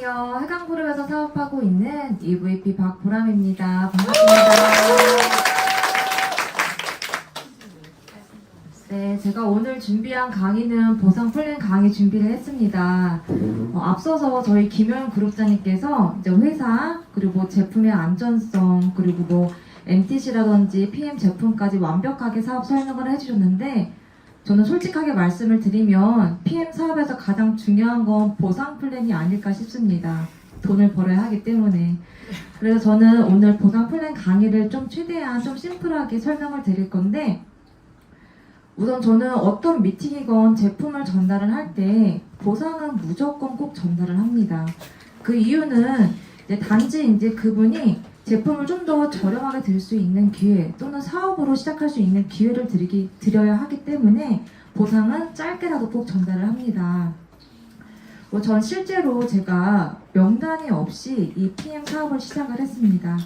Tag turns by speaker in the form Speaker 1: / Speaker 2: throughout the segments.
Speaker 1: 안녕하세요. 해강그룹에서 사업하고 있는 EVP 박보람입니다. 반갑습니다. 네, 제가 오늘 준비한 강의는 보상 플랜 강의 준비를 했습니다. 앞서서 저희 김효연 그룹장님께서 이제 회사 그리고 제품의 안전성 그리고 뭐 MTC라든지 PM 제품까지 완벽하게 사업 설명을 해주셨는데 저는 솔직하게 말씀을 드리면 PM 사업에서 가장 중요한 건 보상 플랜이 아닐까 싶습니다. 돈을 벌어야 하기 때문에. 그래서 저는 오늘 보상 플랜 강의를 좀 최대한 좀 심플하게 설명을 드릴 건데 우선 저는 어떤 미팅이건 제품을 전달을 할 때 보상은 무조건 꼭 전달을 합니다. 그 이유는 단지 이제 그분이 제품을 좀 더 저렴하게 들 수 있는 기회 또는 사업으로 시작할 수 있는 기회를 드려야 하기 때문에 보상은 짧게라도 꼭 전달을 합니다. 전 실제로 제가 명단이 없이 이 PM 사업을 시작을 했습니다.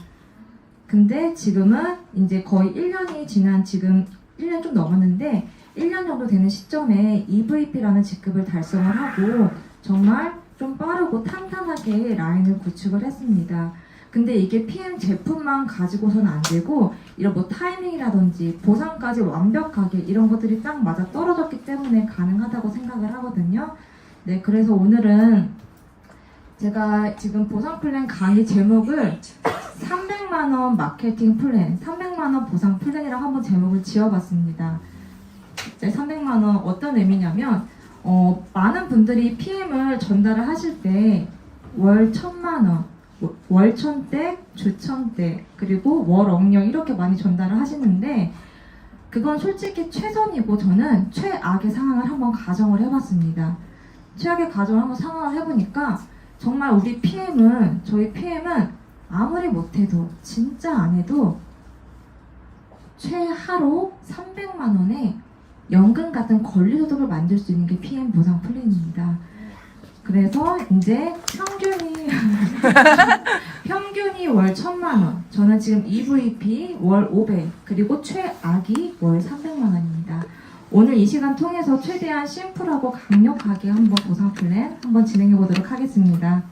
Speaker 1: 근데 지금은 이제 거의 1년이 지난 지금 1년 좀 넘었는데 1년 정도 되는 시점에 EVP라는 직급을 달성을 하고 정말 좀 빠르고 탄탄하게 라인을 구축을 했습니다. 근데 이게 PM 제품만 가지고서는 안 되고 이런 뭐 타이밍이라든지 보상까지 완벽하게 이런 것들이 딱 맞아 떨어졌기 때문에 가능하다고 생각을 하거든요. 네, 그래서 오늘은 제가 지금 보상 플랜 강의 제목을 300만원 마케팅 플랜, 300만원 보상 플랜이라고 한번 제목을 지어봤습니다. 300만원 어떤 의미냐면 많은 분들이 PM을 전달을 하실 때 월 1000만원 월 1000대, 주 1000대, 그리고 월 억령 이렇게 많이 전달을 하시는데 그건 솔직히 최선이고 저는 최악의 상황을 한번 가정을 해봤습니다. 최악의 가정을 한번 상황을 해보니까 정말 저희 PM은 아무리 못해도 진짜 안 해도 최하로 300만 원의 연금 같은 권리소득을 만들 수 있는 게 PM 보상 플랜입니다. 그래서 이제 평균이 월 1000만 원. 저는 지금 EVP 월 500, 그리고 최악이 월 300만 원입니다. 오늘 이 시간 통해서 최대한 심플하고 강력하게 한번 보상 플랜 한번 진행해 보도록 하겠습니다.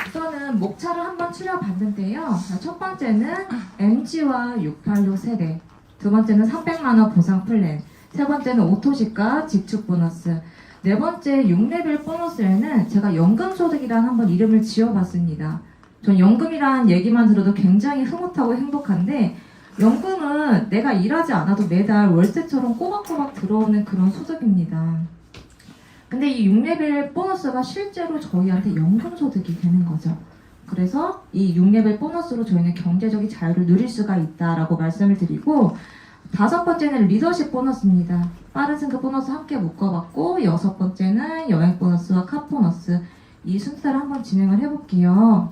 Speaker 1: 우선은 목차를 한번 추려봤는데요. 첫 번째는 MG와 686 세대, 두 번째는 300만 원 보상 플랜, 세 번째는 오토시가 지축 보너스, 네 번째 6레벨 보너스에는 제가 연금소득이라는 한번 이름을 지어봤습니다. 전 연금이라는 얘기만 들어도 굉장히 흐뭇하고 행복한데 연금은 내가 일하지 않아도 매달 월세처럼 꼬박꼬박 들어오는 그런 소득입니다. 근데 이 6레벨 보너스가 실제로 저희한테 연금소득이 되는 거죠. 그래서 이 6레벨 보너스로 저희는 경제적인 자유를 누릴 수가 있다라고 말씀을 드리고 다섯 번째는 리더십 보너스입니다. 빠른 승급 보너스 함께 묶어봤고 여섯 번째는 여행 보너스와 카 보너스 이 순서를 한번 진행을 해볼게요.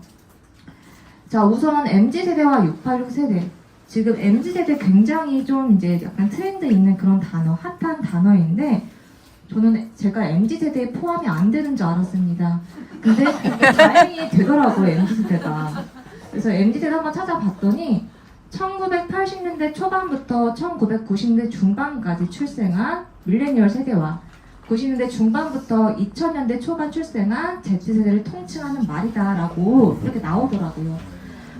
Speaker 1: 자, 우선 MZ세대와 686세대. 지금 MZ세대 굉장히 좀 이제 약간 트렌드 있는 그런 단어, 핫한 단어인데 저는 제가 MZ세대에 포함이 안 되는 줄 알았습니다. 근데 다행히 되더라고요, MZ세대가. 그래서 MZ세대 한번 찾아봤더니 1980년대 초반부터 1990년대 중반까지 출생한 밀레니얼 세대와 90년대 중반부터 2000년대 초반 출생한 Z세대를 통칭하는 말이다라고 이렇게 나오더라고요.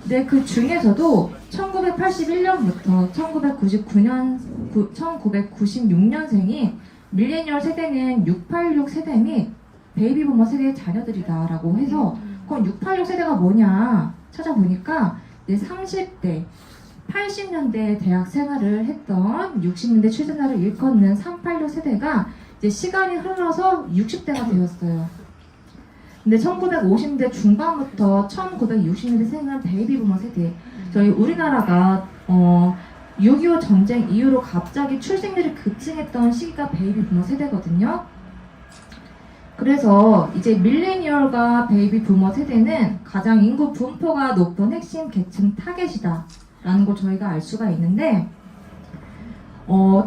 Speaker 1: 근데 그 중에서도 1981년부터 1996년생인 밀레니얼 세대는 686 세대 및 베이비부머 세대의 자녀들이다라고 해서 그럼 686 세대가 뭐냐 찾아보니까 이제 30대 80년대 대학 생활을 했던 60년대 출생자를 일컫는 386 세대가 이제 시간이 흘러서 60대가 되었어요. 근데 1950년대 중반부터 1960년대 생은 베이비부머 세대. 저희 우리나라가 6.25 전쟁 이후로 갑자기 출생률이 급증했던 시기가 베이비부머 세대거든요. 그래서 이제 밀레니얼과 베이비부머 세대는 가장 인구 분포가 높은 핵심 계층 타겟이다 라는 걸 저희가 알 수가 있는데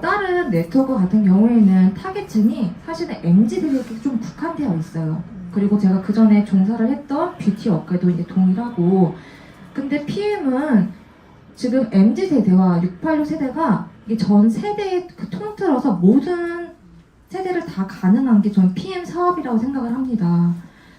Speaker 1: 다른 네트워크 같은 경우에는 타겟층이 사실은 MZ들에게 좀 국한되어 있어요. 그리고 제가 그 전에 종사를 했던 뷰티 업계도 이제 동일하고 근데 PM은 지금 MZ세대와 686 세대가 전 세대에 통틀어서 모든 세대를 다 가능한 게 전 PM 사업이라고 생각을 합니다.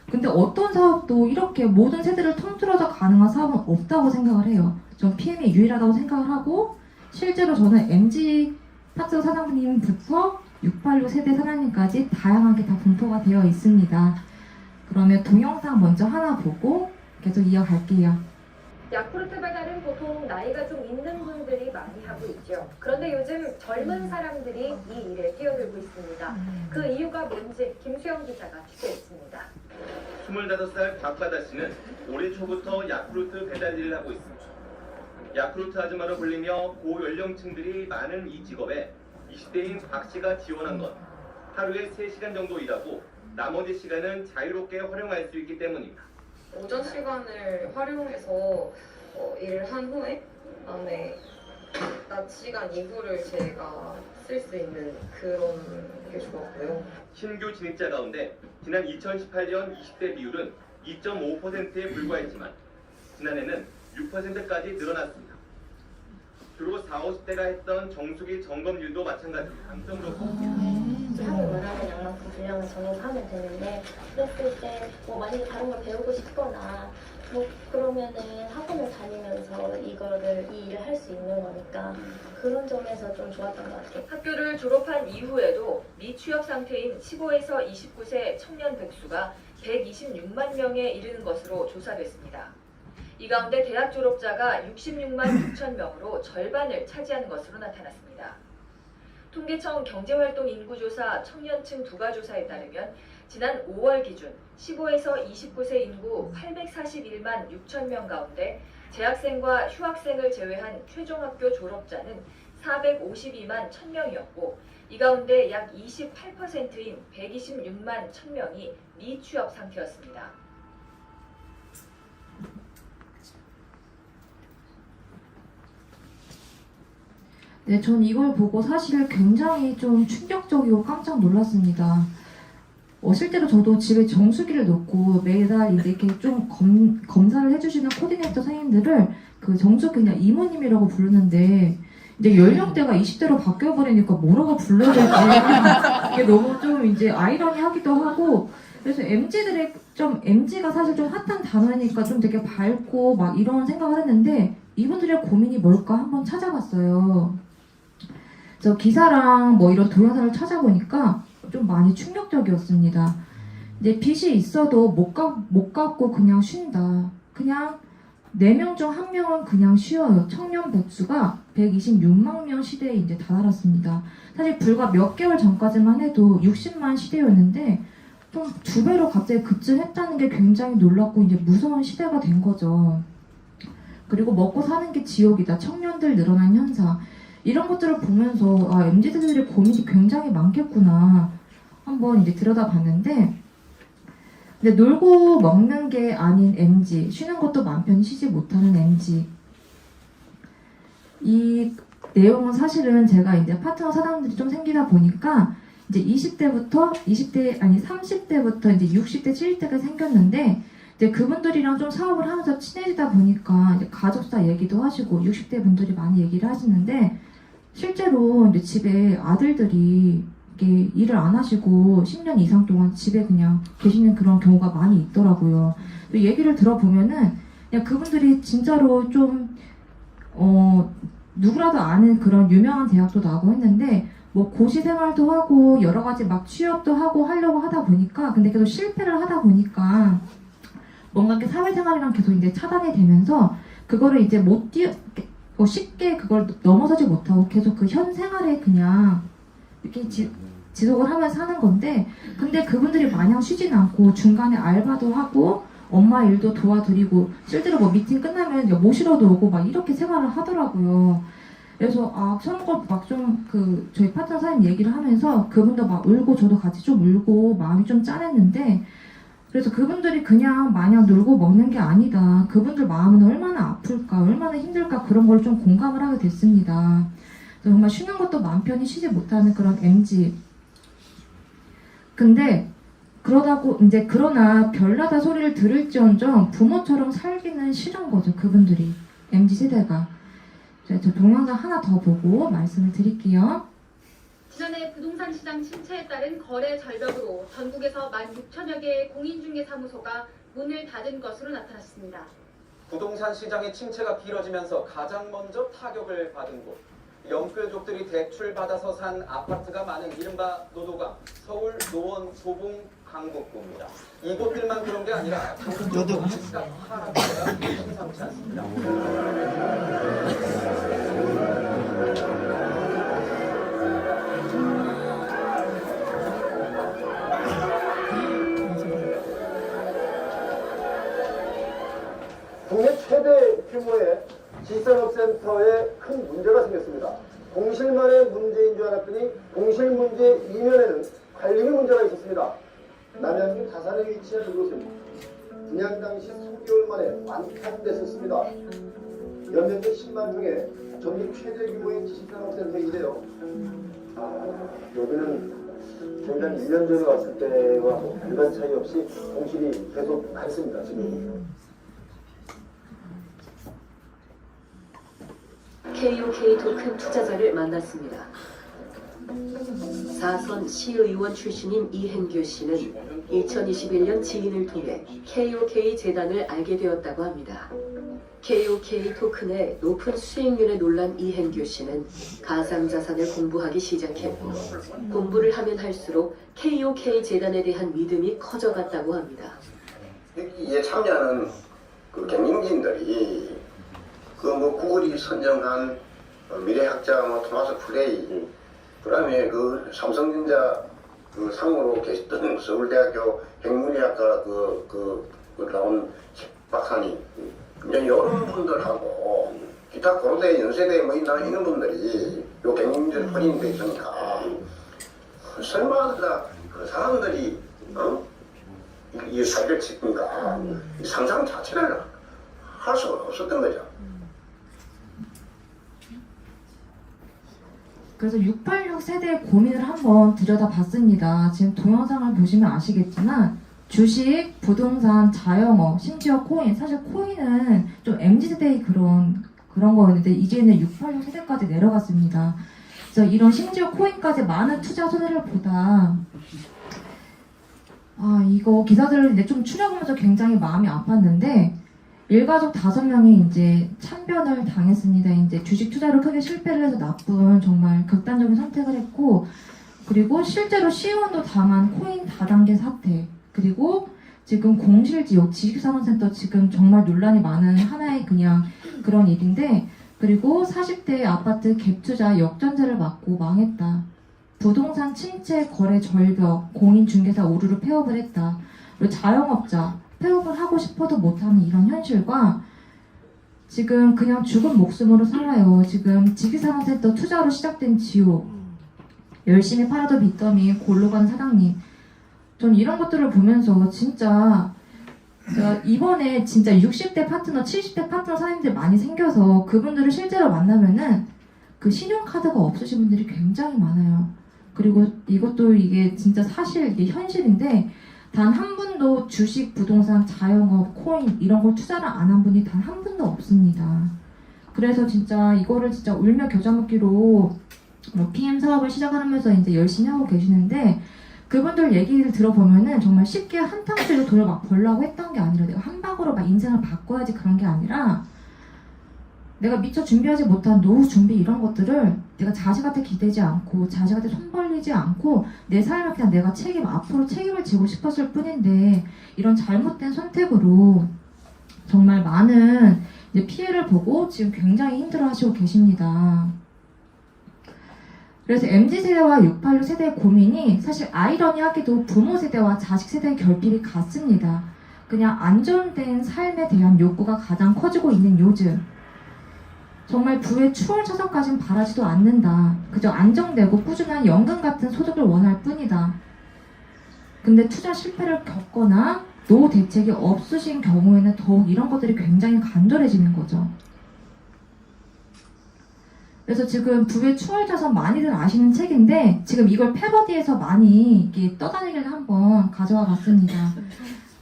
Speaker 1: 근데 어떤 사업도 이렇게 모든 세대를 통틀어서 가능한 사업은 없다고 생각을 해요. 전 PM이 유일하다고 생각을 하고, 실제로 저는 MG 파트 사장님부터 686 세대 사장님까지 다양하게 다 분포가 되어 있습니다. 그러면 동영상 먼저 하나 보고 계속 이어갈게요.
Speaker 2: 야쿠르트 배달은 보통 나이가 좀 있는 분들이 많이 하고 있죠. 그런데 요즘 젊은 사람들이 이 일에 뛰어들고 있습니다. 그 이유가 뭔지 김수영 기자가 취재했습니다.
Speaker 3: 25살 박바다 씨는 올해 초부터 야쿠르트 배달 일을 하고 있습니다. 야쿠르트 아줌마로 불리며 고연령층들이 많은 이 직업에 20대인 박 씨가 지원한 건 하루에 3시간 정도 일하고 나머지 시간은 자유롭게 활용할 수 있기 때문입니다.
Speaker 4: 오전 시간을 활용해서 일을 한 후에 그다음에 낮 시간 이후를 제가 쓸 수 있는 그런 게 좋았고요.
Speaker 3: 신규 진입자 가운데 지난 2018년 20대 비율은 2.5%에 불과했지만 지난해는 6%까지 늘어났습니다. 주로 40, 50대가 했던 정수기 점검률도 마찬가지입니다. 감점도
Speaker 5: 하고 원하는 양만큼 분량을 정해서 하면 되는데, 그랬을 때 뭐 만약에 다른 걸 배우고 싶거나 뭐 그러면은 학원을 다니면서 이 일을 할 수 있는 거니까 그런 점에서 좀 좋았던 것 같아요.
Speaker 2: 학교를 졸업한 이후에도 미취업 상태인 15에서 29세 청년 백수가 126만 명에 이르는 것으로 조사됐습니다. 이 가운데 대학 졸업자가 66만 6천 명으로 절반을 차지하는 것으로 나타났습니다. 통계청 경제활동 인구조사 청년층 두가조사에 따르면 지난 5월 기준 15에서 29세 인구 841만 6천 명 가운데 재학생과 휴학생을 제외한 최종학교 졸업자는 452만 1,000명이었고 이 가운데 약 28%인 126만 1,000명이 미취업 상태였습니다.
Speaker 1: 네, 전 이걸 보고 사실 굉장히 좀 충격적이고 깜짝 놀랐습니다. 실제로 저도 집에 정수기를 놓고 매달 이제 이렇게 좀 검사를 해주시는 코디네이터 선생님들을 그 정수기 그냥 이모님이라고 부르는데 이제 연령대가 20대로 바뀌어버리니까 뭐라고 불러야 될지 이게 너무 좀 이제 아이러니하기도 하고, 그래서 MZ가 사실 좀 핫한 단어니까 좀 되게 밝고 막 이런 생각을 했는데 이분들의 고민이 뭘까 한번 찾아봤어요. 저 기사랑 뭐 이런 동영상을 찾아보니까 좀 많이 충격적이었습니다. 이제 빚이 있어도 못 갚고 그냥 쉰다. 그냥 4명 중 1명은 그냥 쉬어요. 청년 백수가 126만 명 시대에 이제 다다랐습니다. 사실 불과 몇 개월 전까지만 해도 60만 시대였는데 좀 2배로 갑자기 급증했다는 게 굉장히 놀랍고 이제 무서운 시대가 된 거죠. 그리고 먹고 사는 게 지옥이다. 청년들 늘어난 현상. 이런 것들을 보면서 MZ들의 고민이 굉장히 많겠구나 한번 이제 들여다봤는데, 근데 놀고 먹는 게 아닌 MZ, 쉬는 것도 맘 편히 쉬지 못하는 MZ. 이 내용은 사실은 제가 이제 파트너 사장들이 좀 생기다 보니까 이제 30대부터 이제 60대, 70대가 생겼는데 이제 그분들이랑 좀 사업을 하면서 친해지다 보니까 이제 가족사 얘기도 하시고 60대 분들이 많이 얘기를 하시는데, 실제로 이제 집에 아들들이 이렇게 일을 안 하시고 10년 이상 동안 집에 그냥 계시는 그런 경우가 많이 있더라고요. 또 얘기를 들어보면은 그냥 그분들이 진짜로 좀 누구라도 아는 그런 유명한 대학도 나오고 했는데 뭐 고시 생활도 하고 여러 가지 막 취업도 하고 하려고 하다 보니까 근데 계속 실패를 하다 보니까 뭔가 이렇게 사회생활이랑 계속 이제 차단이 되면서 그거를 이제 쉽게 그걸 넘어서지 못하고 계속 그 현 생활에 그냥 이렇게 지속을 하면서 하는 건데, 근데 그분들이 마냥 쉬진 않고 중간에 알바도 하고 엄마 일도 도와드리고 실제로 뭐 미팅 끝나면 모시러도 오고 막 이렇게 생활을 하더라고요. 그래서 저런 걸 막 좀 저희 파트너 사장님 얘기를 하면서 그분도 막 울고 저도 같이 좀 울고 마음이 좀 짠했는데, 그래서 그분들이 그냥 마냥 놀고 먹는 게 아니다. 그분들 마음은 얼마나 아플까, 얼마나 힘들까 그런 걸 좀 공감을 하게 됐습니다. 정말 쉬는 것도 마음 편히 쉬지 못하는 그런 MZ. 근데 그러나 별나다 소리를 들을지언정 부모처럼 살기는 싫은 거죠. 그분들이 MZ 세대가. 저 동영상 하나 더 보고 말씀을 드릴게요.
Speaker 6: 지난해 부동산 시장 침체에 따른 거래 절벽으로 전국에서 16,000여 개의 공인중개사무소가 문을 닫은 것으로 나타났습니다.
Speaker 7: 부동산 시장의 침체가 길어지면서 가장 먼저 타격을 받은 곳. 영끌족들이 대출받아서 산 아파트가 많은 이른바 노도강, 서울, 노원, 도봉, 강북구입니다. 이곳들만 그런 게 아니라 전국적으로 집값 하락세가 심상치 않습니다.
Speaker 8: 국내 최대 규모의 지산업센터에 큰 문제가 생겼습니다. 공실만의 문제인 줄 알았더니 공실 문제 이면에는 관리비 문제가 있었습니다. 남양주 다산에 위치한 이곳은 분양 당시 3개월 만에 완판됐었습니다. 연면적 10만 중에 전국 최대 규모의 지식산업센터인데요. 여기는 저희가 1년 전에 왔을 때와 별반 차이 없이 공실이 계속 많습니다. 지금.
Speaker 9: KOK 토큰 투자자를 만났습니다. 4선 시의원 출신인 이행규 씨는 2021년 지인을 통해 KOK 재단을 알게 되었다고 합니다. KOK 토큰의 높은 수익률에 놀란 이행규 씨는 가상자산을 공부하기 시작했고 공부를 하면 할수록 KOK 재단에 대한 믿음이 커져갔다고 합니다.
Speaker 10: 여기에 참여하는 그 경영진들이 그 구글이 선정한 미래학자 토마스 프레이, 그다음에 그 삼성전자 그 상무로 계셨던 서울대학교 핵물리학과 그 나온 박사님, 이제 이런 분들하고 기타 고려대, 연세대 이런 분들이 요 경영진 혼인돼 있으니까 설마 그 사람들이 이 사기를 치니까 상상 자체를 할 수가 없었던 거죠.
Speaker 1: 그래서 686 세대의 고민을 한번 들여다봤습니다. 지금 동영상을 보시면 아시겠지만 주식, 부동산, 자영업, 심지어 코인. 사실 코인은 좀 MZ세대의 그런 거였는데 이제는 686 세대까지 내려갔습니다. 그래서 이런 심지어 코인까지 많은 투자 손해를 보다 이거 기사들을 이제 좀 추려보면서 굉장히 마음이 아팠는데 일가족 5명이 이제 참변을 당했습니다. 이제 주식 투자로 크게 실패를 해서 나쁜 정말 극단적인 선택을 했고, 그리고 실제로 시의원도 당한 코인 다단계 사태, 그리고 지금 공실지옥 지식산업센터 지금 정말 논란이 많은 하나의 그냥 그런 일인데, 그리고 40대 아파트 갭 투자 역전세를 맞고 망했다. 부동산 침체 거래 절벽, 공인중개사 오류로 폐업을 했다. 그리고 자영업자 폐업을 하고 싶어도 못하는 이런 현실과 지금 그냥 죽은 목숨으로 살아요. 지금 지식산업센터 투자로 시작된 지옥, 열심히 팔아도 빚더미 골로 간 사장님. 전 이런 것들을 보면서 진짜 제가 이번에 진짜 60대 파트너, 70대 파트너 사장님들 많이 생겨서 그분들을 실제로 만나면은 그 신용카드가 없으신 분들이 굉장히 많아요. 그리고 이것도 이게 진짜 사실 이게 현실인데 단 한 분도 주식, 부동산, 자영업, 코인 이런 걸 투자를 안 한 분이 단 한 분도 없습니다. 그래서 진짜 이거를 진짜 울며 겨자 먹기로 PM 사업을 시작하면서 이제 열심히 하고 계시는데 그분들 얘기를 들어보면은 정말 쉽게 한탕수로 돈을 막 벌려고 했던 게 아니라 내가 한 방으로 막 인생을 바꿔야지 그런 게 아니라 내가 미처 준비하지 못한 노후 준비 이런 것들을 내가 자식한테 기대지 않고 자식한테 손 벌리지 않고 내 삶을 그냥 내가 앞으로 책임을 지고 싶었을 뿐인데 이런 잘못된 선택으로 정말 많은 이제 피해를 보고 지금 굉장히 힘들어 하시고 계십니다. 그래서 MZ세대와 686 세대의 고민이 사실 아이러니하게도 부모 세대와 자식 세대의 결핍이 같습니다. 그냥 안정된 삶에 대한 욕구가 가장 커지고 있는 요즘 정말 부의 추월 차선까지는 바라지도 않는다. 그저 안정되고 꾸준한 연금 같은 소득을 원할 뿐이다. 근데 투자 실패를 겪거나 노후 대책이 없으신 경우에는 더욱 이런 것들이 굉장히 간절해지는 거죠. 그래서 지금 부의 추월 차선 많이들 아시는 책인데 지금 이걸 패러디에서 많이 이렇게 떠다니기를 한번 가져와 봤습니다.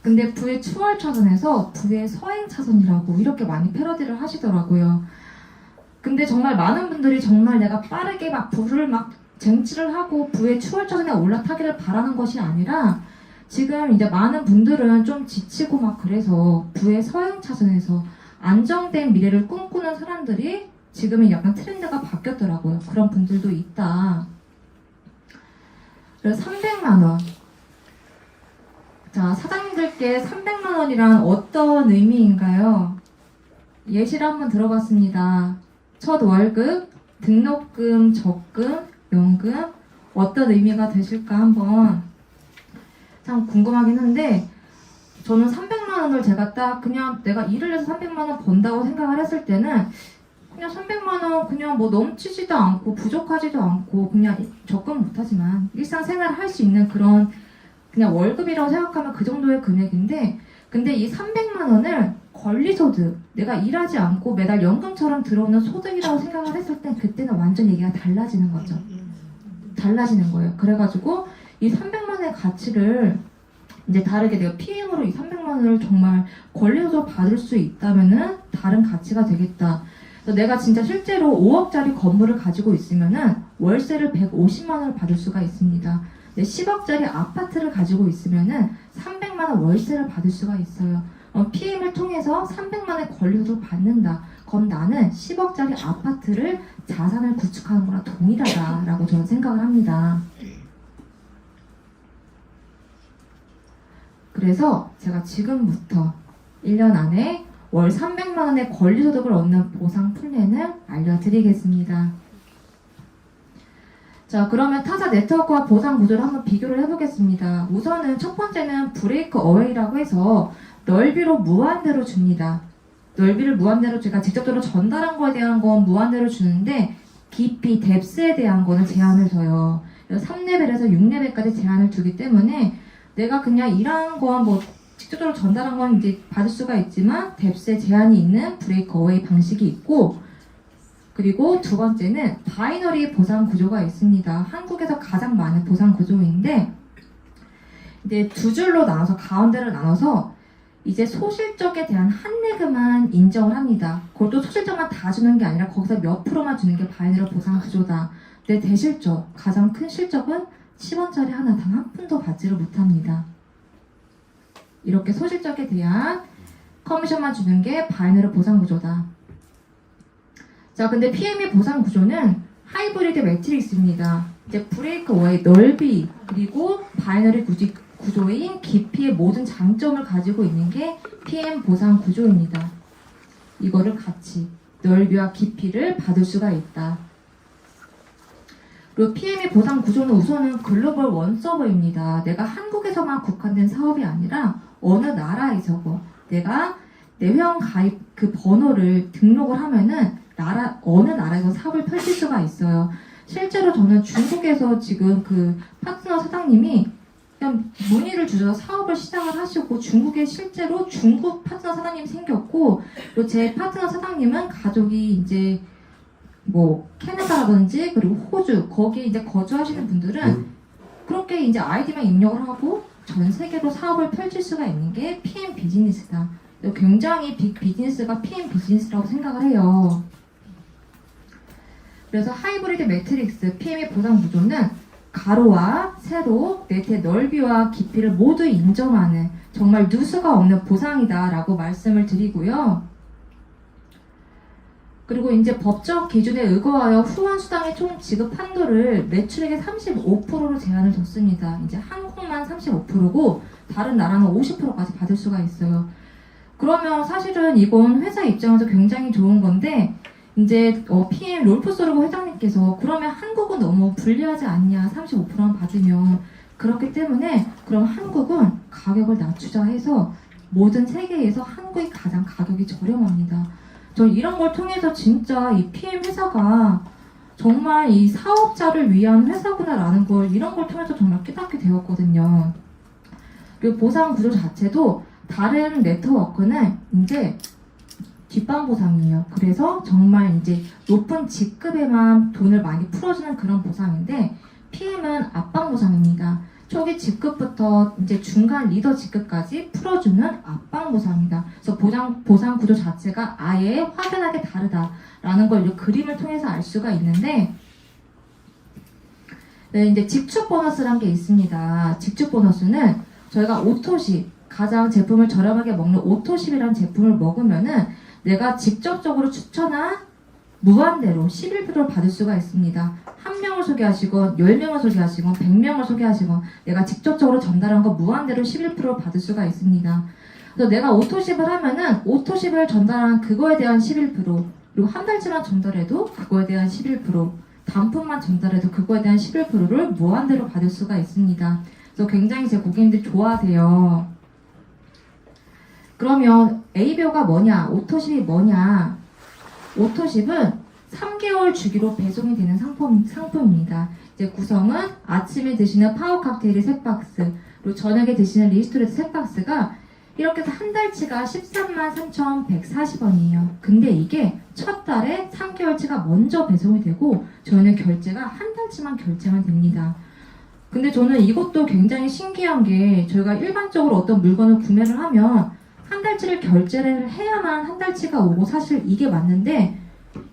Speaker 1: 근데 부의 추월 차선에서 부의 서행 차선이라고 이렇게 많이 패러디를 하시더라고요. 근데 정말 많은 분들이 정말 내가 빠르게 막 부를 막 쟁취를 하고 부의 추월차선에 올라타기를 바라는 것이 아니라 지금 이제 많은 분들은 좀 지치고 막 그래서 부의 서행 차선에서 안정된 미래를 꿈꾸는 사람들이 지금은 약간 트렌드가 바뀌었더라고요. 그런 분들도 있다. 그래서 300만 원. 자, 사장님들께 300만 원이란 어떤 의미인가요? 예시를 한번 들어봤습니다. 첫 월급, 등록금, 적금, 연금 어떤 의미가 되실까 한번 참 궁금하긴 한데 저는 300만 원을 제가 딱 그냥 내가 일을 해서 300만 원 번다고 생각을 했을 때는 그냥 300만 원 그냥 뭐 넘치지도 않고 부족하지도 않고 그냥 적금 못하지만 일상생활을 할 수 있는 그런 그냥 월급이라고 생각하면 그 정도의 금액인데 근데 이 300만 원을 권리소득 내가 일하지 않고 매달 연금처럼 들어오는 소득이라고 생각을 했을 때 그때는 완전 얘기가 달라지는 거죠. 달라지는 거예요. 그래가지고 이 300만 원의 가치를 이제 다르게 내가 PM으로 이 300만 원을 정말 권리소득 받을 수 있다면은 다른 가치가 되겠다. 그래서 내가 진짜 실제로 5억짜리 건물을 가지고 있으면은 월세를 150만 원을 받을 수가 있습니다. 10억짜리 아파트를 가지고 있으면은 300만 원 월세를 받을 수가 있어요. PM을 통해서 300만 원의 권리소득을 받는다. 그럼 나는 10억짜리 아파트를 자산을 구축하는 거랑 동일하다라고 저는 생각을 합니다. 그래서 제가 지금부터 1년 안에 월 300만 원의 권리소득을 얻는 보상 플랜을 알려드리겠습니다. 자, 그러면 타사 네트워크와 보상 구조를 한번 비교를 해보겠습니다. 우선은 첫 번째는 브레이크 어웨이라고 해서 넓이로 무한대로 줍니다. 넓이를 무한대로 제가 직접적으로 전달한 거에 대한 건 무한대로 주는데 깊이, 뎁스에 대한 거는 제한을 둬요. 3레벨에서 6레벨까지 제한을 두기 때문에 내가 그냥 일한 건 뭐 직접적으로 전달한 건 이제 받을 수가 있지만 뎁스에 제한이 있는 브레이크 어웨이 방식이 있고 그리고 두 번째는 바이너리 보상 구조가 있습니다. 한국에서 가장 많은 보상 구조인데 이제 두 줄로 나눠서 가운데를 나눠서 이제 소실적에 대한 한내금만 인정을 합니다. 그것도 소실적만 다 주는 게 아니라 거기서 몇 프로만 주는 게 바이너리 보상 구조다. 내 대실적, 가장 큰 실적은 10원짜리 하나 단 한 푼도 받지를 못합니다. 이렇게 소실적에 대한 커미션만 주는 게 바이너리 보상 구조다. 자, 근데 PM의 보상 구조는 하이브리드 매트릭스입니다. 이제 브레이크 어웨이 넓이 그리고 바이너리 구조인 깊이의 모든 장점을 가지고 있는 게 PM 보상 구조입니다. 이거를 같이 넓이와 깊이를 받을 수가 있다. 그리고 PM의 보상 구조는 우선은 글로벌 원 서버입니다. 내가 한국에서만 국한된 사업이 아니라 어느 나라에서고 내가 내 회원 가입 그 번호를 등록을 하면은 어느 나라에서 사업을 펼칠 수가 있어요. 실제로 저는 중국에서 지금 그 파트너 사장님이 그냥 문의를 주셔서 사업을 시작을 하시고 중국에 실제로 중국 파트너 사장님이 생겼고 또 제 파트너 사장님은 가족이 이제 뭐 캐나다라든지 그리고 호주 거기에 이제 거주하시는 분들은 그렇게 이제 아이디만 입력을 하고 전 세계로 사업을 펼칠 수가 있는 게 PM 비즈니스다. 굉장히 빅 비즈니스가 PM 비즈니스라고 생각을 해요. 그래서 하이브리드 매트릭스 PM의 보상 구조는 가로와 세로, 네트의 넓이와 깊이를 모두 인정하는 정말 누수가 없는 보상이다라고 말씀을 드리고요. 그리고 이제 법적 기준에 의거하여 후원 수당의 총 지급 한도를 매출액의 35%로 제한을 뒀습니다. 이제 한국만 35%고 다른 나라는 50%까지 받을 수가 있어요. 그러면 사실은 이건 회사 입장에서 굉장히 좋은 건데 이제 PM 롤프소르고 회장님께서 그러면 한국은 너무 불리하지 않냐 35%만 받으면 그렇기 때문에 그럼 한국은 가격을 낮추자 해서 모든 세계에서 한국이 가장 가격이 저렴합니다. 저 이런 걸 통해서 진짜 이 PM 회사가 정말 이 사업자를 위한 회사구나라는 걸 이런 걸 통해서 정말 깨닫게 되었거든요. 그리고 보상 구조 자체도 다른 네트워크는 이제 뒷반 보상이에요. 그래서 정말 이제 높은 직급에만 돈을 많이 풀어주는 그런 보상인데 PM은 앞방 보상입니다. 초기 직급부터 이제 중간 리더 직급까지 풀어주는 앞방 보상입니다. 그래서 보상 구조 자체가 아예 확연하게 다르다라는 걸 이 그림을 통해서 알 수가 있는데 네, 이제 직축 보너스라는 게 있습니다. 직축 보너스는 저희가 오토십, 가장 제품을 저렴하게 먹는 오토십이라는 제품을 먹으면은 내가 직접적으로 추천한 무한대로 11%를 받을 수가 있습니다. 한 명을 소개하시건 10명을 소개하시건 100명을 소개하시건 내가 직접적으로 전달한 거 무한대로 11%를 받을 수가 있습니다. 그래서 내가 오토십을 하면은 오토십을 전달한 그거에 대한 11%, 그리고 한 달치만 전달해도 그거에 대한 11%, 단품만 전달해도 그거에 대한 11%를 무한대로 받을 수가 있습니다. 그래서 굉장히 제 고객님들이 좋아하세요. 그러면 A별가 뭐냐? 오토십이 뭐냐? 오토십은 3개월 주기로 배송이 되는 상품입니다. 이제 구성은 아침에 드시는 파워 칵테일이 3박스, 그리고 저녁에 드시는 리스토레트 3박스가 이렇게 해서 한 달치가 133,140원이에요. 근데 이게 첫 달에 3개월치가 먼저 배송이 되고 저희는 결제가 한 달치만 결제하면 됩니다. 근데 저는 이것도 굉장히 신기한 게 저희가 일반적으로 어떤 물건을 구매를 하면 한 달치를 결제를 해야만 한 달치가 오고 사실 이게 맞는데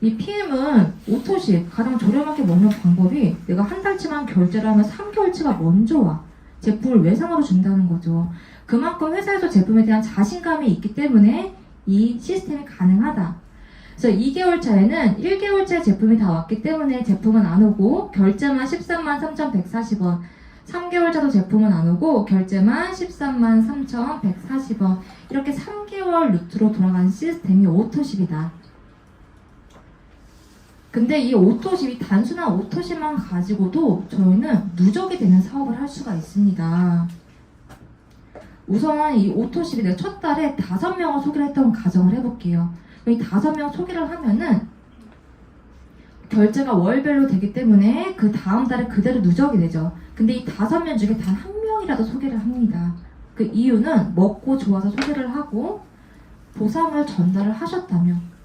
Speaker 1: 이 PM은 오토십 가장 저렴하게 먹는 방법이 내가 한 달치만 결제를 하면 3개월치가 먼저 와. 제품을 외상으로 준다는 거죠. 그만큼 회사에서 제품에 대한 자신감이 있기 때문에 이 시스템이 가능하다. 그래서 2개월 차에는 1개월째 제품이 다 왔기 때문에 제품은 안 오고 결제만 133,140원, 3개월 차도 제품은 안 오고 결제만 133,140원, 이렇게 3개월 루트로 돌아가는 시스템이 오토십이다. 근데 이 오토십이 단순한 오토십만 가지고도 저희는 누적이 되는 사업을 할 수가 있습니다. 우선 이 오토십이 내가 첫 달에 5명을 소개를 했던 가정을 해볼게요. 이 5명 소개를 하면은 결제가 월별로 되기 때문에 그 다음 달에 그대로 누적이 되죠. 근데 이 5명 중에 단 1명이라도 소개를 합니다. 그 이유는 먹고 좋아서 소개를 하고 보상을 전달을 하셨다면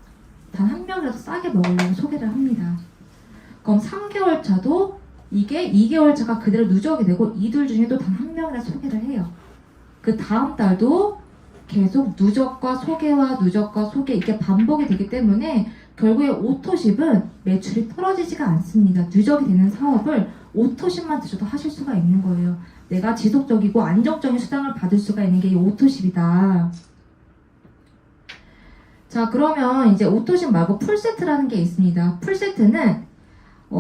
Speaker 1: 단 1명이라도 싸게 먹으려고 소개를 합니다. 그럼 3개월 차도 이게 2개월 차가 그대로 누적이 되고 이들 중에도 단 1명이라도 소개를 해요. 그 다음 달도 계속 누적과 소개와 누적과 소개 이게 반복이 되기 때문에 결국에 오토십은 매출이 떨어지지가 않습니다. 누적이 되는 사업을 오토십만 드셔도 하실 수가 있는 거예요. 내가 지속적이고 안정적인 수당을 받을 수가 있는 게 이 오토십이다. 자, 그러면 이제 오토십 말고 풀세트라는 게 있습니다. 풀세트는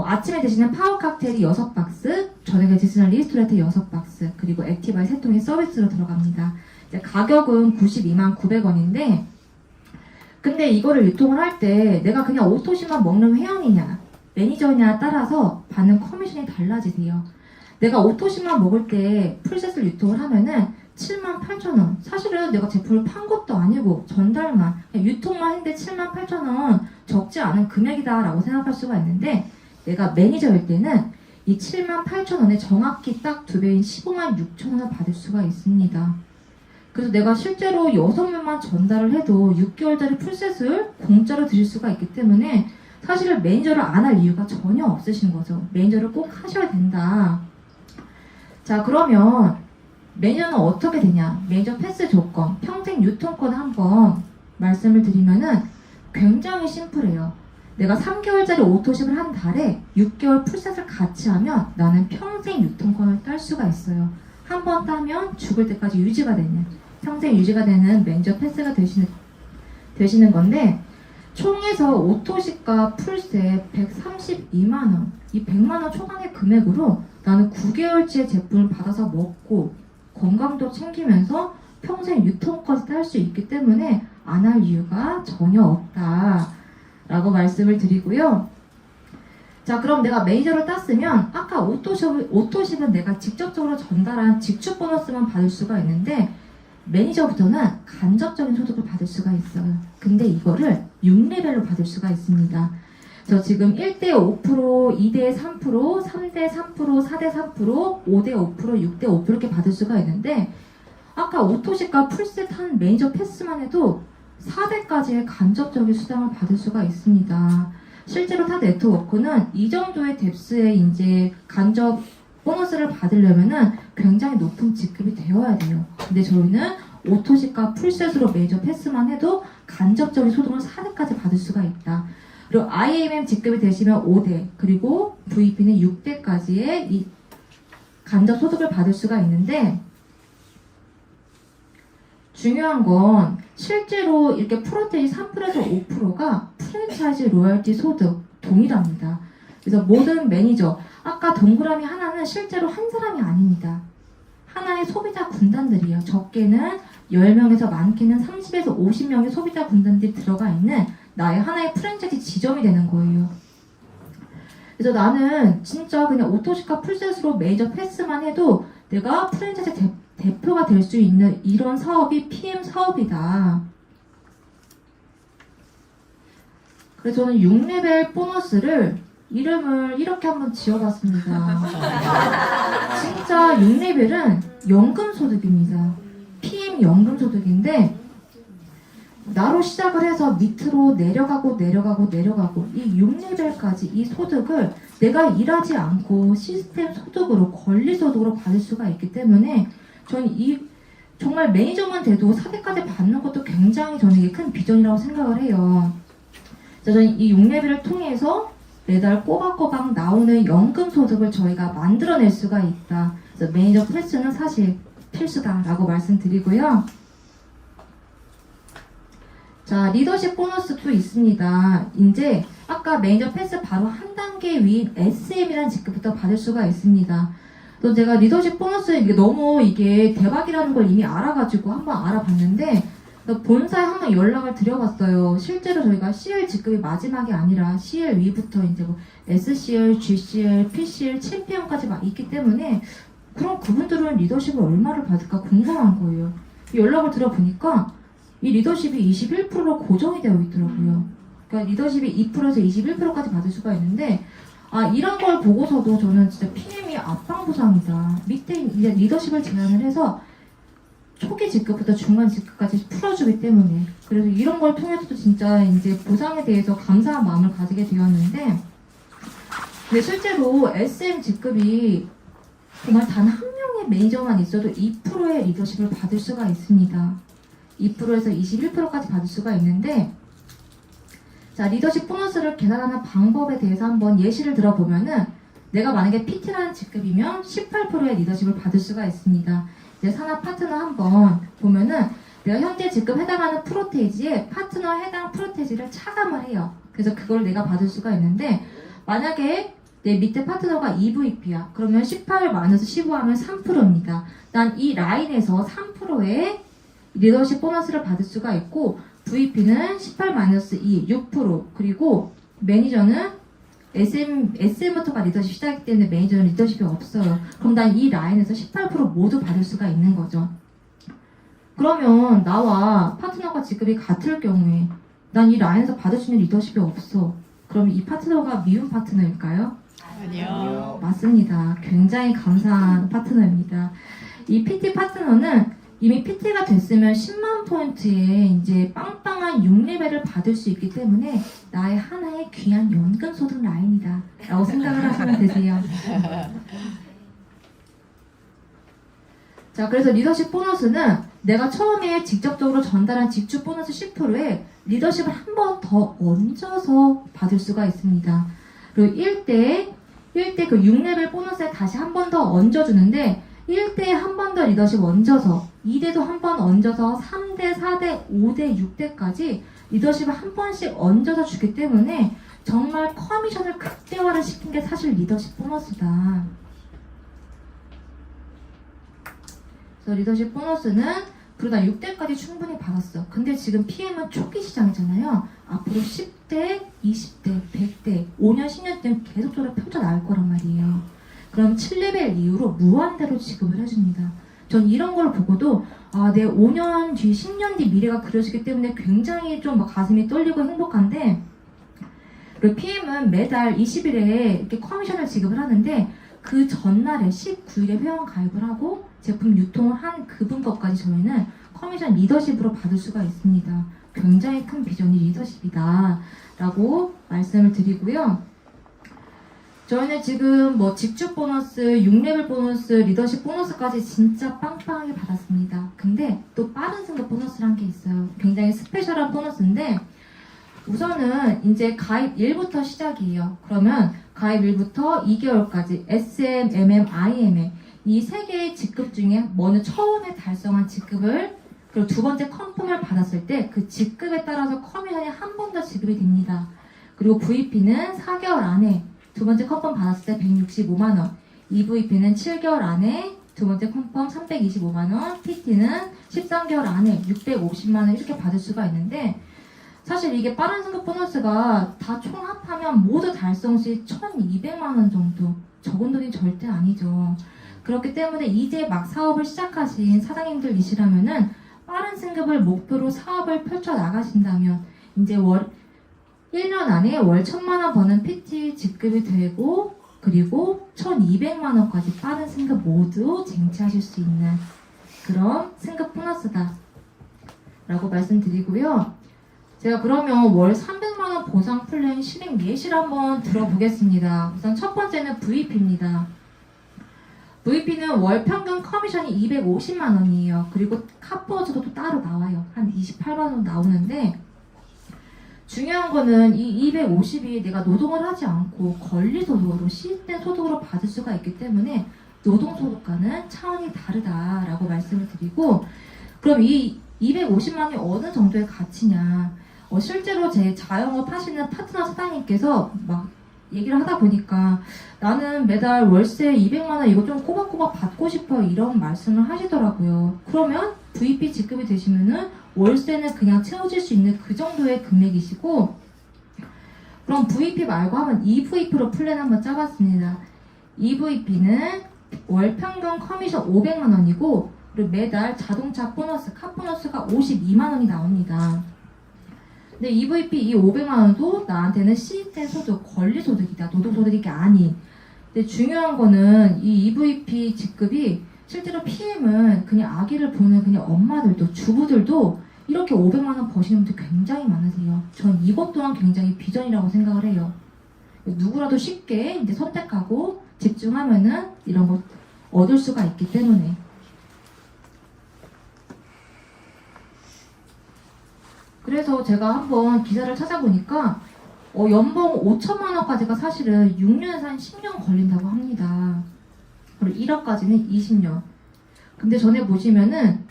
Speaker 1: 아침에 드시는 파워 칵테일이 6박스, 저녁에 드시는 리스토레트 6박스, 그리고 액티바이 3통이 서비스로 들어갑니다. 이제 가격은 929,900원인데 근데 이거를 유통을 할 때 내가 그냥 오토십만 먹는 회원이냐 매니저냐 따라서 받는 커미션이 달라지세요. 내가 오토십만 먹을 때 풀셋을 유통을 하면은 78,000원. 사실은 내가 제품을 판 것도 아니고 전달만 유통만 했는데 78,000원 적지 않은 금액이다 라고 생각할 수가 있는데 내가 매니저일 때는 이 78,000원에 정확히 딱 2배인 156,000원을 받을 수가 있습니다. 그래서 내가 실제로 6명만 전달을 해도 6개월짜리 풀셋을 공짜로 드릴 수가 있기 때문에 사실은 매니저를 안 할 이유가 전혀 없으신 거죠. 매니저를 꼭 하셔야 된다. 자, 그러면 매니저는 어떻게 되냐? 매니저 패스 조건, 평생 유통권 한번 말씀을 드리면은 굉장히 심플해요. 내가 3개월짜리 오토십을 한 달에 6개월 풀셋을 같이 하면 나는 평생 유통권을 딸 수가 있어요. 한 번 따면 죽을 때까지 유지가 되는, 평생 유지가 되는 매니저 패스가 되시는 건데 총에서 오토십과 풀셋 132만원, 이 100만원 초반의 금액으로 나는 9개월치의 제품을 받아서 먹고 건강도 챙기면서 평생 유통까지 딸 수 있기 때문에 안 할 이유가 전혀 없다 라고 말씀을 드리고요. 자, 그럼 내가 매니저를 땄으면 아까 오토십은 내가 직접적으로 전달한 직축 보너스만 받을 수가 있는데 매니저부터는 간접적인 소득을 받을 수가 있어요. 근데 이거를 6레벨로 받을 수가 있습니다. 저 지금 1대 5%, 2대 3%, 3대 3%, 4대 3%, 5대 5%, 6대 5% 이렇게 받을 수가 있는데 아까 오토십과 풀셋 한 매니저 패스만 해도 4대까지의 간접적인 수당을 받을 수가 있습니다. 실제로 타 네트워크는 이 정도의 뎁스의 이제 간접 보너스를 받으려면은 굉장히 높은 직급이 되어야 돼요. 근데 저희는 오토십과 풀셋으로 매니저 패스만 해도 간접적인 소득을 4대까지 받을 수가 있다. 그리고 IMM 직급이 되시면 5대, 그리고 VP는 6대까지의 이 간접 소득을 받을 수가 있는데, 중요한 건 실제로 이렇게 프로테이지 3%에서 5%가 프랜차이즈 로열티 소득 동일합니다. 그래서 모든 매니저, 아까 동그라미 하나는 실제로 한 사람이 아닙니다. 하나의 소비자 군단들이에요. 적게는 10명에서 많게는 30에서 50명의 소비자 군단들이 들어가 있는 나의 하나의 프랜차이즈 지점이 되는 거예요. 그래서 나는 진짜 그냥 오토시카 풀셋으로 메이저 패스만 해도 내가 프랜차이즈 대표가 될 수 있는 이런 사업이 PM 사업이다. 그래서 저는 6레벨 보너스를 이름을 이렇게 한번 지어봤습니다. 진짜 6레벨은 연금소득입니다. PM 연금소득인데 나로 시작을 해서 밑으로 내려가고 이 6레벨까지 이 소득을 내가 일하지 않고 시스템 소득으로 권리소득으로 받을 수가 있기 때문에 저는 이 정말 매니저만 돼도 4대까지 받는 것도 굉장히 저는 이게 큰 비전이라고 생각을 해요. 그래서 저는 이 6레벨을 통해서 매달 꼬박꼬박 나오는 연금소득을 저희가 만들어낼 수가 있다. 그래서 매니저 패스는 사실 필수다라고 말씀드리고요. 자, 리더십 보너스도 있습니다. 이제 아까 매니저 패스 바로 한 단계 위인 SM이라는 직급부터 받을 수가 있습니다. 또 제가 리더십 보너스 이게 대박이라는 걸 이미 알아가지고 한번 알아봤는데 본사에 한번 연락을 드려봤어요. 실제로 저희가 CL 직급이 마지막이 아니라 CL 위부터 이제 뭐 SCL, GCL, PCL, 챔피언까지 막 있기 때문에 그럼 그분들은 리더십을 얼마를 받을까 궁금한 거예요. 연락을 드려보니까 이 리더십이 21%로 고정이 되어 있더라고요. 그러니까 리더십이 2%에서 21%까지 받을 수가 있는데 이런 걸 보고서도 저는 진짜 PM이 앞방부상이다. 밑에 이제 리더십을 제안을 해서 초기 직급부터 중간 직급까지 풀어주기 때문에 그래서 이런 걸 통해서도 진짜 이제 보상에 대해서 감사한 마음을 가지게 되었는데 근데 실제로 SM 직급이 정말 단 한 명의 매니저만 있어도 2%의 리더십을 받을 수가 있습니다. 2%에서 21%까지 받을 수가 있는데 자, 리더십 보너스를 계산하는 방법에 대해서 한번 예시를 들어보면은 내가 만약에 PT라는 직급이면 18%의 리더십을 받을 수가 있습니다. 이제 산업 파트너 한번 보면은 내가 현재 직급 해당하는 프로테이지에 파트너 해당 프로테이지를 차감을 해요. 그래서 그걸 내가 받을 수가 있는데 만약에 내 밑에 파트너가 EVP야. 그러면 18-15 하면 3%입니다. 난 이 라인에서 3%의 리더십 보너스를 받을 수가 있고 VP는 18-2, 6% 그리고 매니저는 SM부터가 리더십 시작이기 때문에 매니저는 리더십이 없어요. 그럼 난 이 라인에서 18% 모두 받을 수가 있는 거죠. 그러면 나와 파트너가 직급이 같을 경우에 난 이 라인에서 받을 수 있는 리더십이 없어. 그럼 이 파트너가 미운 파트너일까요?
Speaker 11: 아니요.
Speaker 1: 맞습니다. 굉장히 감사한 파트너입니다. 이 PT 파트너는 이미 PT가 됐으면 10만 포인트에 이제 빵빵한 6레벨을 받을 수 있기 때문에 나의 하나의 귀한 연금소득 라인이다 라고 생각을 하시면 되세요. 자, 그래서 리더십 보너스는 내가 처음에 직접적으로 전달한 직주 보너스 10%에 리더십을 한 번 더 얹어서 받을 수가 있습니다. 그리고 1대 그 6레벨 보너스에 다시 한 번 더 얹어주는데 1대에 한 번 더 리더십 얹어서 2대도 한 번 얹어서 3대, 4대, 5대, 6대까지 리더십을 한 번씩 얹어서 주기 때문에 정말 커미션을 극대화를 시킨 게 사실 리더십 보너스다. 그래서 리더십 보너스는 그러다 6대까지 충분히 받았어. 근데 지금 PM은 초기 시장이잖아요. 앞으로 10대, 20대, 100대, 5년, 10년 때는 계속적으로 펼쳐나갈 거란 말이에요. 그럼 7레벨 이후로 무한대로 지급을 해줍니다. 전 이런 걸 보고도 내 5년 뒤, 10년 뒤 미래가 그려지기 때문에 굉장히 좀 막 가슴이 떨리고 행복한데 그리고 PM은 매달 20일에 이렇게 커미션을 지급을 하는데 그 전날에 19일에 회원 가입을 하고 제품 유통을 한 그분 것까지 저희는 커미션 리더십으로 받을 수가 있습니다. 굉장히 큰 비전이 리더십이다 라고 말씀을 드리고요. 저희는 지금 뭐 직주 보너스, 6레벨 보너스, 리더십 보너스까지 진짜 빵빵하게 받았습니다. 근데 또 빠른 승급 보너스란 게 있어요. 굉장히 스페셜한 보너스인데 우선은 이제 가입 1부터 시작이에요. 그러면 가입 1부터 2개월까지 SM, MM, IMA 이 세 개의 직급 중에 먼저 처음에 달성한 직급을 그리고 두 번째 컨펌을 받았을 때 그 직급에 따라서 커미션이 한 번 더 지급이 됩니다. 그리고 VP는 4개월 안에 두 번째 컨펌 받았을 때 165만 원, EVP는 7개월 안에 두 번째 컨펌 325만 원, PT는 13개월 안에 650만 원 이렇게 받을 수가 있는데 사실 이게 빠른 승급 보너스가 다 총합하면 모두 달성 시 1,200만 원 정도 적은 돈이 절대 아니죠. 그렇기 때문에 이제 막 사업을 시작하신 사장님들이시라면은 빠른 승급을 목표로 사업을 펼쳐 나가신다면 이제 1년 안에 월 1,000만 원 버는 PT 직급이 되고 그리고 1,200만 원까지 빠른 승급 모두 쟁취하실 수 있는 그런 승급 보너스다 라고 말씀드리고요. 제가 그러면 월 300만 원 보상 플랜 실행 예시를 한번 들어보겠습니다. 우선 첫 번째는 VP입니다. VP는 월 평균 커미션이 250만 원이에요. 그리고 카보너스도 또 따로 나와요. 한 28만 원 나오는데 중요한 거는 이 250이 내가 노동을 하지 않고 권리소득으로 시입된 소득으로 받을 수가 있기 때문에 노동소득과는 차원이 다르다라고 말씀을 드리고 그럼 이 250만 원이 어느 정도의 가치냐 실제로 제 자영업 하시는 파트너 사장님께서 막 얘기를 하다 보니까 나는 매달 월세 200만 원 이거 좀 꼬박꼬박 받고 싶어 이런 말씀을 하시더라고요. 그러면 VP 직급이 되시면은 월세는 그냥 채워질 수 있는 그 정도의 금액이시고 그럼 VP 말고 한번 EVP로 플랜 한번 짜봤습니다. EVP는 월 평균 커미션 500만 원이고 그리고 매달 자동차 보너스, 카 보너스가 52만 원이 나옵니다. 근데 EVP 이 500만 원도 나한테는 시입된 소득, 권리소득이다. 노동소득이 아닌. 근데 중요한 거는 이 EVP 직급이 실제로 PM은 그냥 아기를 보는 그냥 엄마들도 주부들도 이렇게 500만 원 버시는 분들 굉장히 많으세요. 전 이것 또한 굉장히 비전이라고 생각을 해요. 누구라도 쉽게 이제 선택하고 집중하면은 이런 거 얻을 수가 있기 때문에. 그래서 제가 한번 기사를 찾아보니까 연봉 5천만 원까지가 사실은 6년에서 한 10년 걸린다고 합니다. 그리고 1억까지는 20년. 근데 전에 보시면은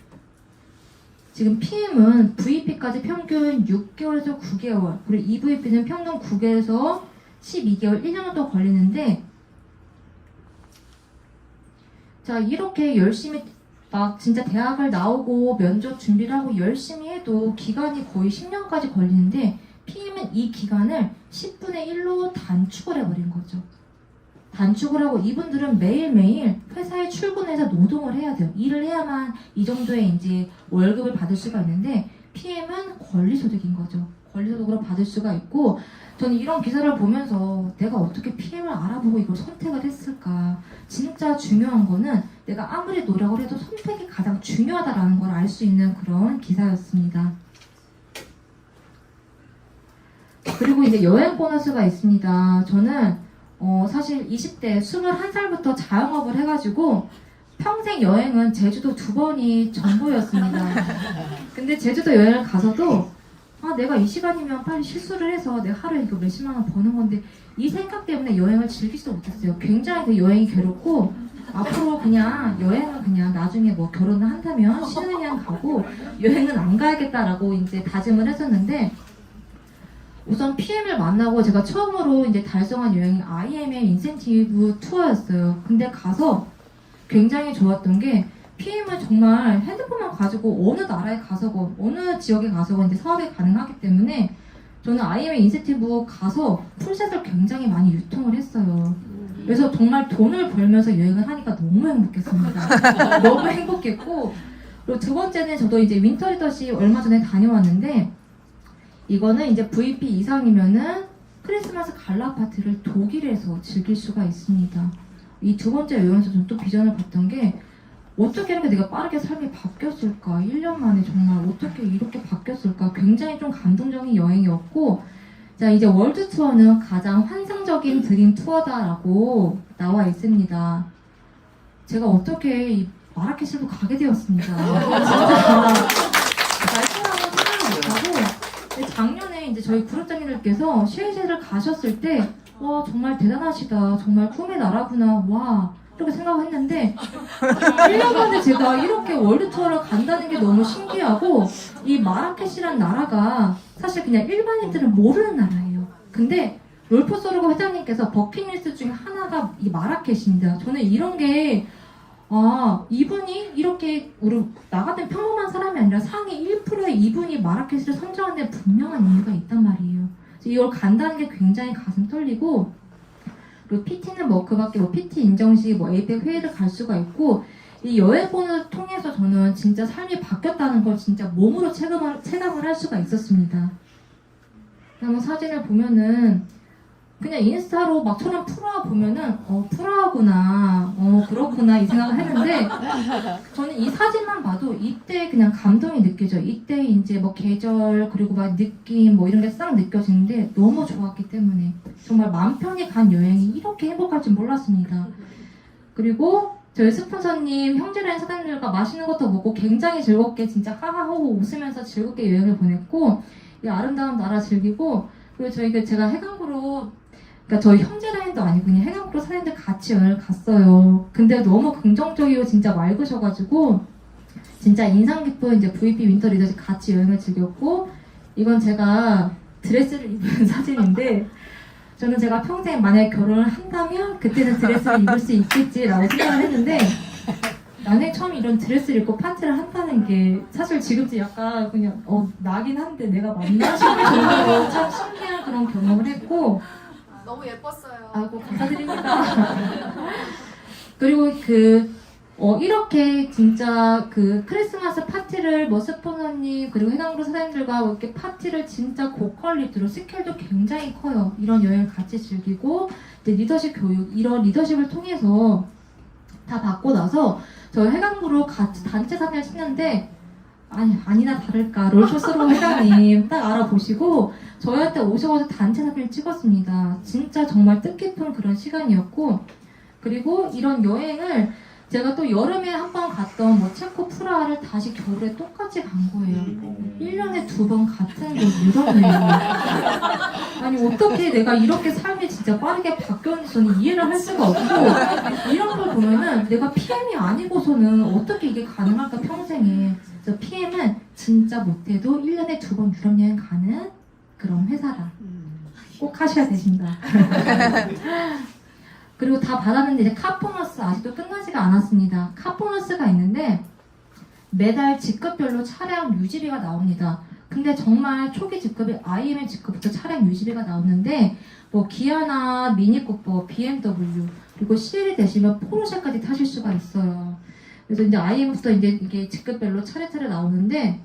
Speaker 1: 지금 PM은 VP까지 평균 6개월에서 9개월 그리고 EVP는 평균 9개월에서 12개월 1년 정도 걸리는데 자 이렇게 열심히 막 진짜 대학을 나오고 면접 준비를 하고 열심히 해도 기간이 거의 10년까지 걸리는데 PM은 이 기간을 10분의 1로 단축을 해버린 거죠. 단축을 하고 이분들은 매일매일 회사에 출근해서 노동을 해야 돼요. 일을 해야만 이 정도의 이제 월급을 받을 수가 있는데 PM은 권리소득인 거죠. 권리소득으로 받을 수가 있고 저는 이런 기사를 보면서 내가 어떻게 PM을 알아보고 이걸 선택을 했을까. 진짜 중요한 거는 내가 아무리 노력을 해도 선택이 가장 중요하다라는 걸 알 수 있는 그런 기사였습니다. 그리고 이제 여행 보너스가 있습니다. 저는 사실 20대 21살부터 자영업을 해가지고 평생 여행은 제주도 2번이 전부였습니다. 근데 제주도 여행을 가서도 내가 이 시간이면 빨리 실수를 해서 내가 하루에 이거 몇십만 원 버는 건데 이 생각 때문에 여행을 즐기지도 못했어요. 굉장히 그 여행이 괴롭고 앞으로 그냥 여행은 그냥 나중에 뭐 결혼을 한다면 신혼여행 가고 여행은 안 가야겠다라고 이제 다짐을 했었는데 우선 PM을 만나고 제가 처음으로 이제 달성한 여행이 IMM 인센티브 투어였어요. 근데 가서 굉장히 좋았던 게 PM은 정말 핸드폰만 가지고 어느 나라에 가서건 어느 지역에 가서건 이제 사업이 가능하기 때문에 저는 IMM 인센티브 가서 풀셋을 굉장히 많이 유통을 했어요. 그래서 정말 돈을 벌면서 여행을 하니까 너무 행복했습니다. 너무 행복했고 그리고 두 번째는 저도 이제 윈터 리더십 얼마 전에 다녀왔는데 이거는 이제 VP 이상이면은 크리스마스 갈라 파티를 독일에서 즐길 수가 있습니다. 이 두 번째 여행에서 좀 또 비전을 봤던 게 어떻게 이렇게 내가 빠르게 삶이 바뀌었을까? 1년 만에 정말 어떻게 이렇게 바뀌었을까? 굉장히 좀 감동적인 여행이었고 자 이제 월드 투어는 가장 환상적인 드림 투어다라고 나와 있습니다. 제가 어떻게 이 마라케시로 가게 되었습니다. 진짜 말씀하고 생각을 못하고 작년에 이제 저희 구독자님 사장님께서 쉐이제를 가셨을 때 와 정말 대단하시다, 정말 꿈의 나라구나, 와 이렇게 생각했는데 1년 만에 제가 이렇게 월드 투어를 간다는 게 너무 신기하고, 이 마라케시라는 나라가 사실 그냥 일반인들은 모르는 나라예요. 근데 롤프 소르고 회장님께서 버킷리스트 중에 하나가 이 마라케시입니다. 저는 이런 게 이분이 이렇게 우리 나 같은 평범한 사람이 아니라 상위 1%의 이분이 마라케시를 선정한 데 분명한 이유가 있단 말이에요. 그래서 이걸 간다는 게 굉장히 가슴 떨리고, 그리고 PT는 뭐 그밖에 뭐 PT 인정식 뭐 에이펙 회의를 갈 수가 있고, 이 여행본을 통해서 저는 진짜 삶이 바뀌었다는 걸 진짜 몸으로 체감을 할 수가 있었습니다. 그리고 사진을 보면은 그냥 인스타로 막 저는 프라하 보면은 프라하구나, 그렇구나 이 생각을 했는데, 저는 이 사진만 봐도 이때 그냥 감동이 느껴져요. 이때 이제 뭐 계절 그리고 막 느낌 뭐 이런 게 싹 느껴지는데 너무 좋았기 때문에 정말 마음 편히 간 여행이 이렇게 행복할 줄 몰랐습니다. 그리고 저희 스폰서님 형제라인 사장님들과 맛있는 것도 먹고 굉장히 즐겁게 진짜 하하호호 웃으면서 즐겁게 여행을 보냈고, 이 아름다운 나라 즐기고, 그리고 제가 해강으로, 그러니까 저희 형제라인도 아니고 그냥 해강으로 사장님들 같이 여행을 갔어요. 근데 너무 긍정적이고 진짜 맑으셔가지고 진짜 인상 깊은 이제 VP 윈터 리더십 같이 여행을 즐겼고, 이건 제가 드레스를 입은 사진인데, 저는 제가 평생 만약에 결혼을 한다면 그때는 드레스를 입을 수 있겠지라고 생각을 했는데, 나는 처음 이런 드레스를 입고 파티를 한다는 게 사실 지금도 약간 그냥 나긴 한데 내가 맞나 싶을 정도로 참 신기한 그런 경험을 했고,
Speaker 11: 너무 예뻤어요.
Speaker 1: 아이고 감사드립니다. 그리고 이렇게 진짜 그 크리스마스 파티를 뭐 스포너님 그리고 해강그룹 사장님들과 이렇게 파티를 진짜 고퀄리티로 스케일도 굉장히 커요. 이런 여행을 같이 즐기고 이제 리더십 교육, 이런 리더십을 통해서 다 받고 나서 저희 해강그룹 같이 단체 사진을 찍는데, 아니나 다를까 롤코스로 회장님 딱 알아보시고 저희한테 오셔서 단체 사진을 찍었습니다. 진짜 정말 뜻깊은 그런 시간이었고, 그리고 이런 여행을 제가 또 여름에 한 번 갔던 뭐 체코 프라하를 다시 겨울에 똑같이 간 거예요. 1년에 2번 같은 곳 유럽 여행. 아니 어떻게 내가 이렇게 삶이 진짜 빠르게 바뀌었는지 저는 이해를 할 수가 없고, 이런 걸 보면은 내가 PM이 아니고서는 어떻게 이게 가능할까 평생에. 그래서 PM은 진짜 못해도 1년에 2번 유럽 여행 가는 그런 회사다. 꼭 하셔야 되신다. 그리고 다 받았는데 이제 카보너스 아직도 끝나지가 않았습니다. 카보너스가 있는데 매달 직급별로 차량 유지비가 나옵니다. 근데 정말 초기 직급이 IM의 직급부터 차량 유지비가 나오는데, 뭐 기아나 미니쿠퍼, BMW 그리고 CL이 되시면 포르쉐까지 타실 수가 있어요. 그래서 이제 IM부터 이제 이게 직급별로 차례차례 나오는데,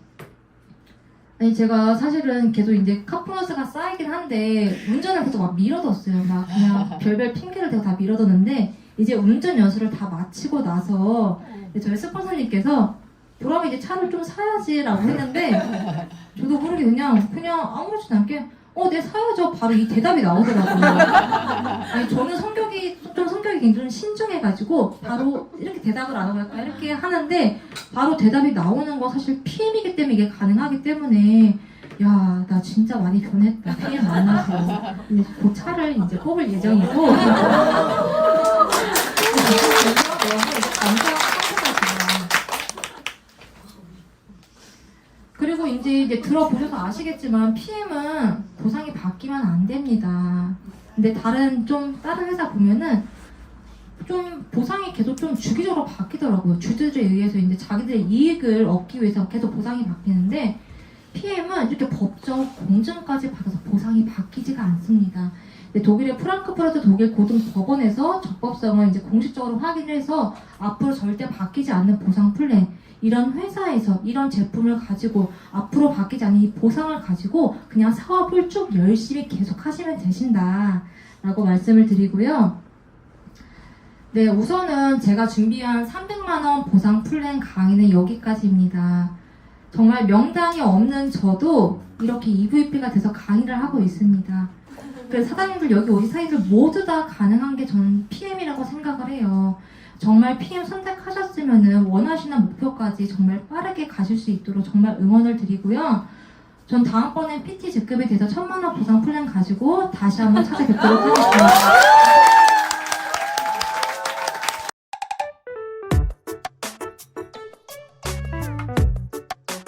Speaker 1: 아니 제가 사실은 계속 이제 카보너스가 쌓이긴 한데 운전을 계속 막 미뤄뒀어요. 막 그냥 별별 핑계를 대고 다 미뤄뒀는데, 이제 운전 연수를 다 마치고 나서 저희 스폰서님께서 그럼 이제 차를 좀 사야지라고 했는데, 저도 모르게 그냥 아무렇지도 않게 네 사야죠, 바로 이 대답이 나오더라고요. 아니 저는 성격이 굉장히 신중해가지고 바로 이렇게 대답을 안 하고 약간 이렇게 하는데, 바로 대답이 나오는 거 사실 PM이기 때문에 이게 가능하기 때문에, 야, 나 진짜 많이 변했다. PM 만나서 그 차를 이제 뽑을 예정이고. 그리고 이제 들어보셔서 아시겠지만 PM은 보상이 바뀌면 안 됩니다. 근데 다른 회사 보면은 좀 보상이 계속 좀 주기적으로 바뀌더라고요. 주주들에 의해서 이제 자기들의 이익을 얻기 위해서 계속 보상이 바뀌는데, PM은 이렇게 법적 공증까지 받아서 보상이 바뀌지가 않습니다. 독일의 프랑크푸르트 독일 고등법원에서 적법성을 이제 공식적으로 확인해서 앞으로 절대 바뀌지 않는 보상 플랜, 이런 회사에서 이런 제품을 가지고 앞으로 바뀌지 않는 이 보상을 가지고 그냥 사업을 쭉 열심히 계속 하시면 되신다 라고 말씀을 드리고요. 네, 우선은 제가 준비한 300만원 보상 플랜 강의는 여기까지입니다. 정말 명당이 없는 저도 이렇게 EVP가 돼서 강의를 하고 있습니다. 그래서 사장님들 여기 오신 사장님들 모두 다 가능한 게 저는 PM이라고 생각을 해요. 정말 PM 선택하셨으면 원하시는 목표까지 정말 빠르게 가실 수 있도록 정말 응원을 드리고요. 전 다음번에 PT 직급에 대해서 1,000만 원 보상 플랜 가지고 다시 한번 찾아뵙도록 하겠습니다.